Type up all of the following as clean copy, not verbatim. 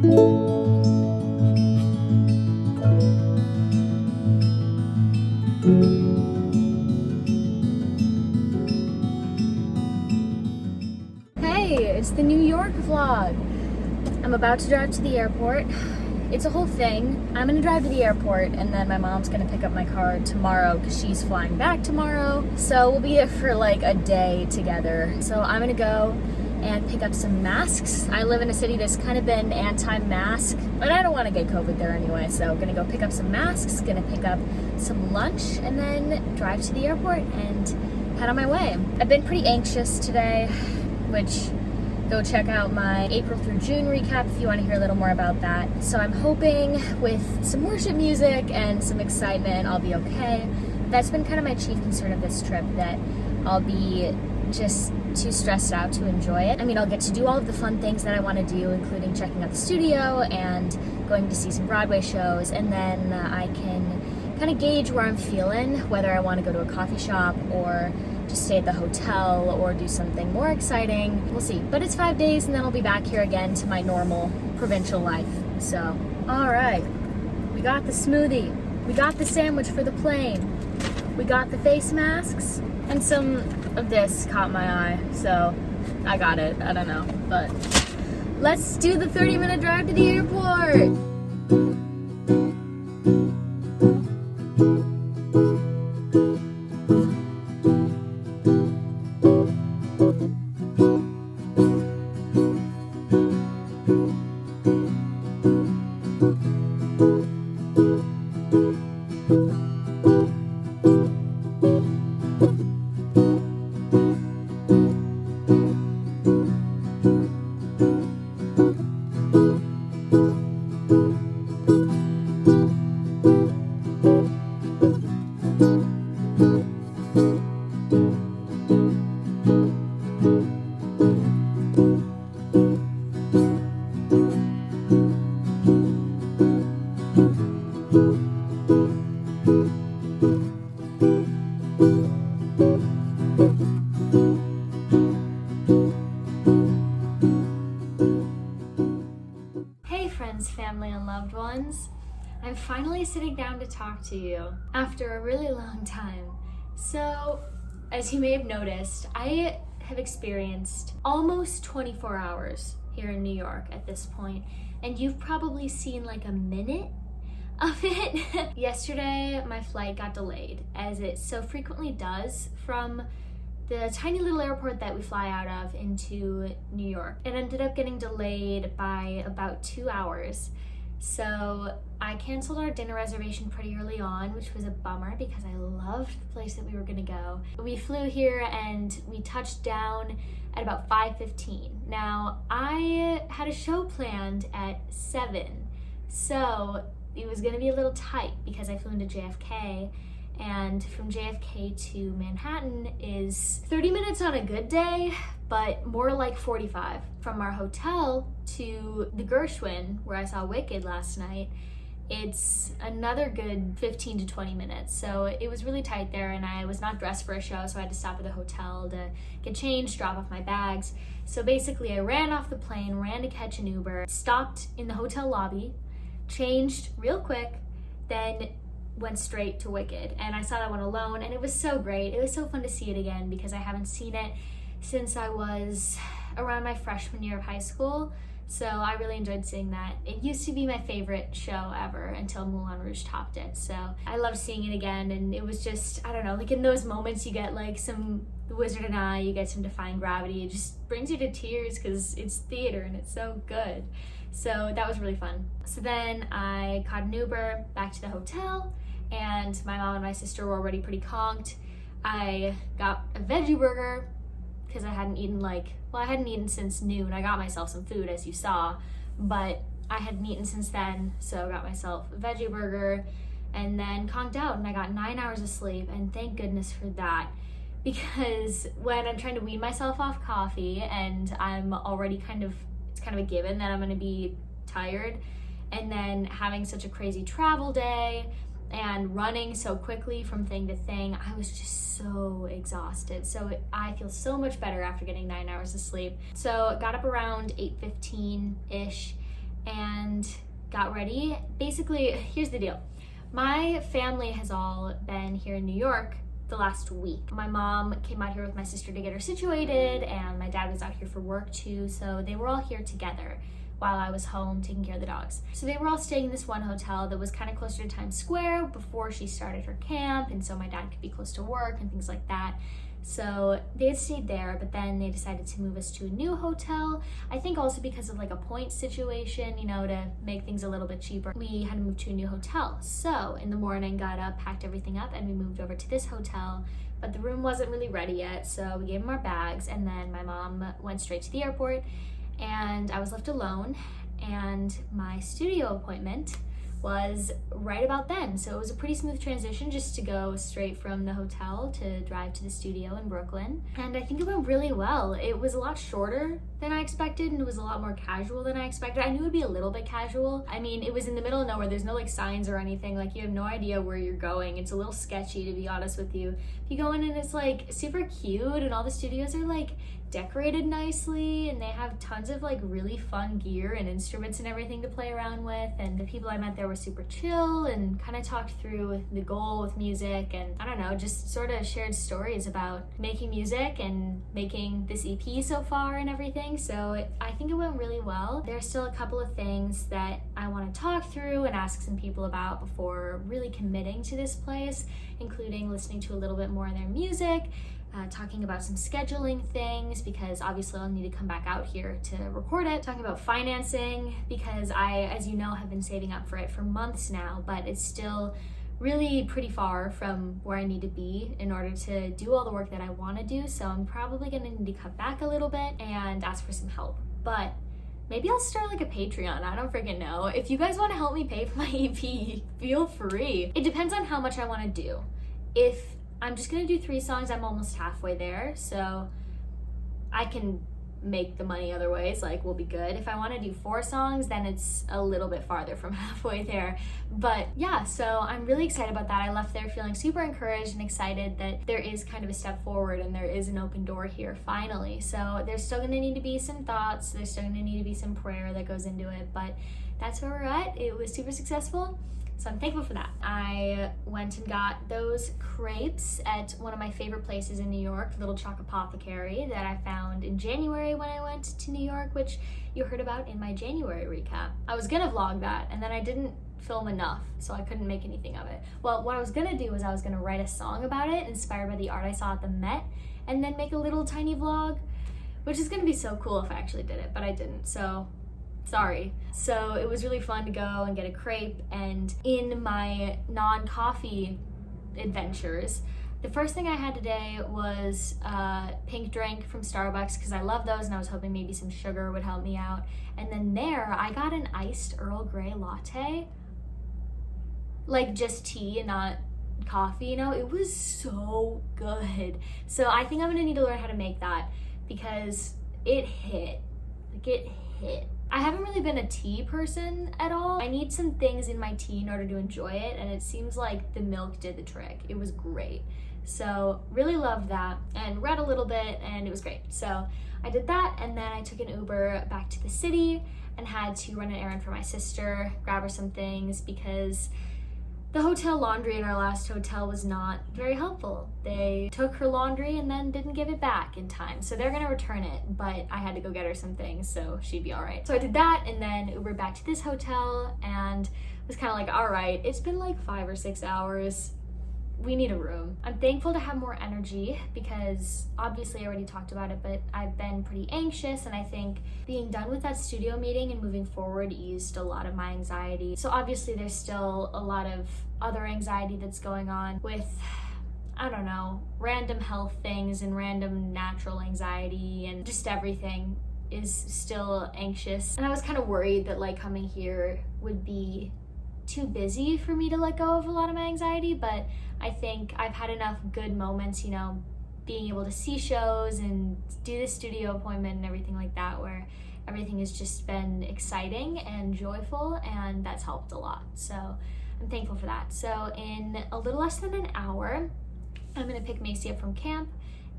Hey, it's the New York vlog. I'm about to drive to the airport. It's a whole thing. I'm gonna drive to the airport and then my mom's gonna pick up my car tomorrow because she's flying back tomorrow. So we'll be there for like a day together. So I'm gonna go and pick up some masks. I live in a city that's kind of been anti-mask, but I don't want to get COVID there anyway. So I'm gonna go pick up some masks, gonna pick up some lunch, and then drive to the airport and head on my way. I've been pretty anxious today, which go check out my April through June recap if you want to hear a little more about that. So I'm hoping with some worship music and some excitement, I'll be okay. That's been kind of my chief concern of this trip, that I'll be just too stressed out to enjoy it. I mean, I'll get to do all of the fun things that I want to do, including checking out the studio and going to see some Broadway shows, and then I can kind of gauge where I'm feeling, whether I want to go to a coffee shop or just stay at the hotel or do something more exciting. We'll see. But it's 5 days and then I'll be back here again to my normal provincial life. So, all right. We got the smoothie. We got the sandwich for the plane. We got the face masks. And some of this caught my eye, so I got it. I don't know. But let's do the 30-minute drive to the airport. Hey friends, family, and loved ones. I'm finally sitting down to talk to you after a really long time. So, as you may have noticed, I have experienced almost 24 hours here in New York at this point, and you've probably seen like a minute of it. Yesterday, my flight got delayed, as it so frequently does, from the tiny little airport that we fly out of into New York. It ended up getting delayed by about 2 hours. So I canceled our dinner reservation pretty early on, which was a bummer because I loved the place that we were gonna go. We flew here and we touched down at about 5:15. Now, I had a show planned at 7, so it was gonna be a little tight because I flew into JFK, and from JFK to Manhattan is 30 minutes on a good day, but more like 45. From our hotel to the Gershwin, where I saw Wicked last night, it's another good 15 to 20 minutes. So it was really tight there, and I was not dressed for a show, so I had to stop at the hotel to get changed, drop off my bags. So basically I ran off the plane, ran to catch an Uber, stopped in the hotel lobby, changed real quick, then went straight to Wicked. And I saw that one alone, and it was so great. It was so fun to see it again because I haven't seen it since I was around my freshman year of high school. So I really enjoyed seeing that. It used to be my favorite show ever until Moulin Rouge topped it. So I loved seeing it again, and it was just, I don't know, like in those moments you get like some The Wizard and I, you get some Defying Gravity. It just brings you to tears because it's theater and it's so good. So that was really fun. So then I caught an Uber back to the hotel, and my mom and my sister were already pretty conked. I got a veggie burger because I hadn't eaten since noon. I got myself some food, as you saw, but I hadn't eaten since then, so I got myself a veggie burger and then conked out, and I got 9 hours of sleep, and thank goodness for that, because when I'm trying to wean myself off coffee and I'm already it's kind of a given that I'm gonna be tired, and then having such a crazy travel day and running so quickly from thing to thing, I was just so exhausted. So I feel so much better after getting 9 hours of sleep. So got up around 8:15-ish, and got ready. Basically, here's the deal. My family has all been here in New York the last week. My mom came out here with my sister to get her situated, and my dad was out here for work too, so they were all here together while I was home taking care of the dogs. So they were all staying in this one hotel that was kind of closer to Times Square before she started her camp, and so my dad could be close to work and things like that. So they had stayed there, but then they decided to move us to a new hotel. I think also because of like a point situation, you know, to make things a little bit cheaper. We had to move to a new hotel. So in the morning, got up, packed everything up, and we moved over to this hotel. But the room wasn't really ready yet, so we gave them our bags, and then my mom went straight to the airport, and I was left alone, and my studio appointment was right about then. So it was a pretty smooth transition just to go straight from the hotel to drive to the studio in Brooklyn. And I think it went really well. It was a lot shorter than I expected, and it was a lot more casual than I expected. I knew it would be a little bit casual. I mean, it was in the middle of nowhere. There's no like signs or anything. Like you have no idea where you're going. It's a little sketchy, to be honest with you. If you go in and it's like super cute, and all the studios are like decorated nicely, and they have tons of like really fun gear and instruments and everything to play around with, and the people I met there were super chill and kind of talked through the goal with music, and I don't know, just sort of shared stories about making music and making this EP so far and everything. So I think it went really well. There's still a couple of things that I want to talk through and ask some people about before really committing to this place, including listening to a little bit more of their music, talking about some scheduling things, because obviously I'll need to come back out here to record it, talking about financing, because I, as you know, have been saving up for it for months now, but it's still really pretty far from where I need to be in order to do all the work that I want to do. So I'm probably gonna need to cut back a little bit and ask for some help. But maybe I'll start like a Patreon, I don't freaking know. If you guys want to help me pay for my EP, feel free. It depends on how much I want to do. If I'm just gonna do 3 songs, I'm almost halfway there, so I can make the money other ways, like we'll be good. If I want to do 4 songs, then it's a little bit farther from halfway there. But yeah, so I'm really excited about that. I left there feeling super encouraged and excited that there is kind of a step forward and there is an open door here finally. So there's still gonna need to be some thoughts, there's still gonna need to be some prayer that goes into it, but that's where we're at. It was super successful. So I'm thankful for that. I went and got those crepes at one of my favorite places in New York, Little Chalk Apothecary, that I found in January when I went to New York, which you heard about in my January recap. I was gonna vlog that, and then I didn't film enough, so I couldn't make anything of it. Well, what I was gonna do was I was gonna write a song about it, inspired by the art I saw at the Met, and then make a little tiny vlog, which is gonna be so cool if I actually did it, but I didn't, so sorry. So it was really fun to go and get a crepe, and in my non-coffee adventures, the first thing I had today was a pink drink from Starbucks, because I love those and I was hoping maybe some sugar would help me out. And then there I got an iced Earl Grey latte, like just tea and not coffee, you know. It was so good. So I think I'm gonna need to learn how to make that, because it hit. Like it hit. I haven't really been a tea person at all. I need some things in my tea in order to enjoy it, and it seems like the milk did the trick. It was great. So really loved that, and read a little bit, and it was great. So I did that, and then I took an Uber back to the city and had to run an errand for my sister, grab her some things, because the hotel laundry in our last hotel was not very helpful. They took her laundry and then didn't give it back in time. So they're gonna return it, but I had to go get her some things so she'd be all right. So I did that, and then Ubered back to this hotel, and was kind of like, all right, it's been like 5 or 6 hours. We need a room. I'm thankful to have more energy, because obviously I already talked about it, but I've been pretty anxious, and I think being done with that studio meeting and moving forward eased a lot of my anxiety. So obviously there's still a lot of other anxiety that's going on with, I don't know, random health things and random natural anxiety, and just everything is still anxious. And I was kind of worried that like coming here would be too busy for me to let go of a lot of my anxiety, but I think I've had enough good moments, you know, being able to see shows and do the studio appointment and everything like that, where everything has just been exciting and joyful, and that's helped a lot. So I'm thankful for that. So in a little less than an hour, I'm gonna pick Macy up from camp,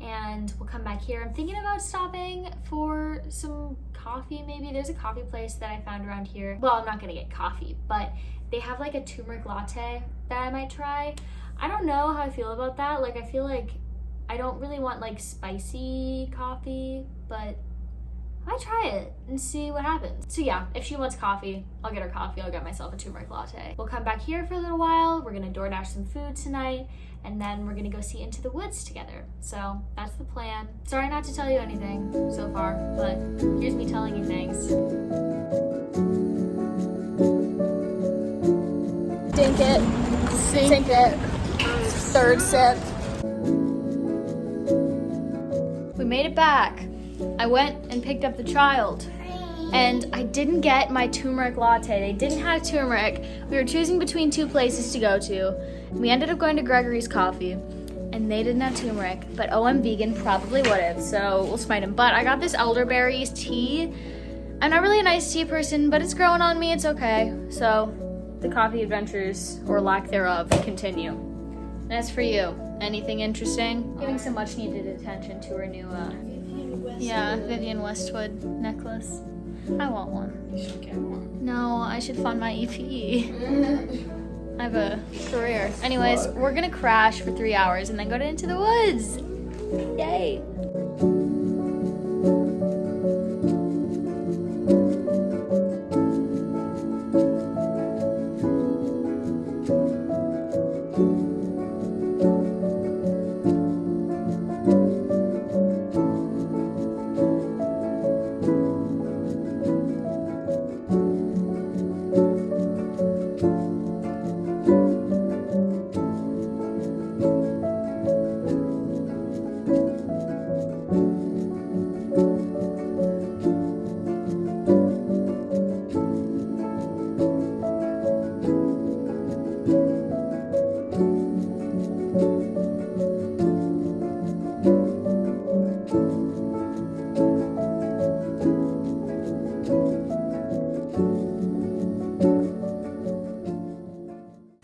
and we'll come back here. I'm thinking about stopping for some coffee maybe. There's a coffee place that I found around here. Well, I'm not gonna get coffee, but they have like a turmeric latte that I might try. I don't know how I feel about that. Like, I feel like I don't really want like spicy coffee, but I might try it and see what happens. So yeah, if she wants coffee, I'll get her coffee. I'll get myself a turmeric latte. We'll come back here for a little while. We're gonna DoorDash some food tonight, and then we're gonna go see Into the Woods together. So that's the plan. Sorry not to tell you anything so far, but here's me telling you things. Dink it, sink it, third sip. We made it back. I went and picked up the child, and I didn't get my turmeric latte. They didn't have turmeric. We were choosing between two places to go to. We ended up going to Gregory's Coffee, and they didn't have turmeric, but OM Vegan probably would have, so we'll spite him. But I got this elderberries tea. I'm not really an iced tea person, but it's growing on me, it's okay. So the coffee adventures, or lack thereof, continue. And as for you, anything interesting? Giving some much needed attention to her new Vivienne Westwood necklace. I want one. You should get one. No, I should fund my EP. I have a career. Anyways, we're gonna crash for 3 hours and then go into the woods. Yay.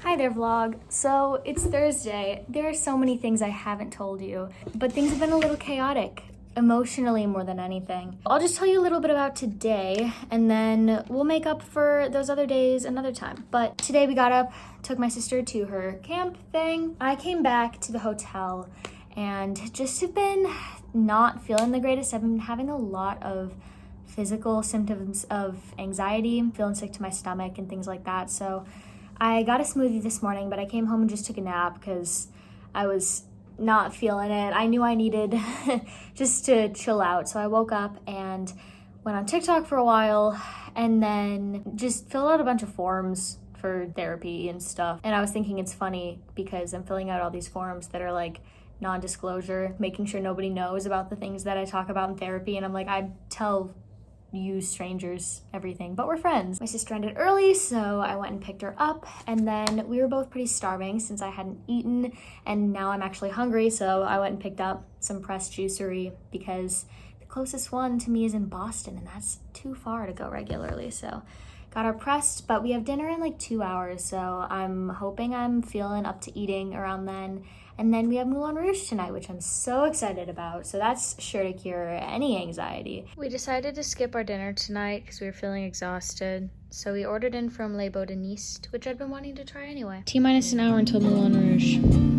Hi there, vlog. So it's Thursday. There are so many things I haven't told you, but things have been a little chaotic, emotionally more than anything. I'll just tell you a little bit about today, and then we'll make up for those other days another time. But today we got up, took my sister to her camp thing. I came back to the hotel and just have been not feeling the greatest. I've been having a lot of physical symptoms of anxiety, feeling sick to my stomach and things like that. So I got a smoothie this morning, but I came home and just took a nap because I was not feeling it. I knew I needed just to chill out. So I woke up and went on TikTok for a while and then just filled out a bunch of forms for therapy and stuff. And I was thinking it's funny because I'm filling out all these forms that are like non-disclosure, making sure nobody knows about the things that I talk about in therapy. And I'm like, I tell you strangers everything, but we're friends. My sister ended early, so I went and picked her up, and then we were both pretty starving since I hadn't eaten, and now I'm actually hungry, so I went and picked up some pressed juicery because the closest one to me is in Boston, and that's too far to go regularly. So got our pressed, but we have dinner in like 2 hours, so I'm hoping I'm feeling up to eating around then. And then we have Moulin Rouge tonight, which I'm so excited about. So that's sure to cure any anxiety. We decided to skip our dinner tonight because we were feeling exhausted. So we ordered in from Les Boudiniste, which I'd been wanting to try anyway. T-minus an hour until Moulin Rouge.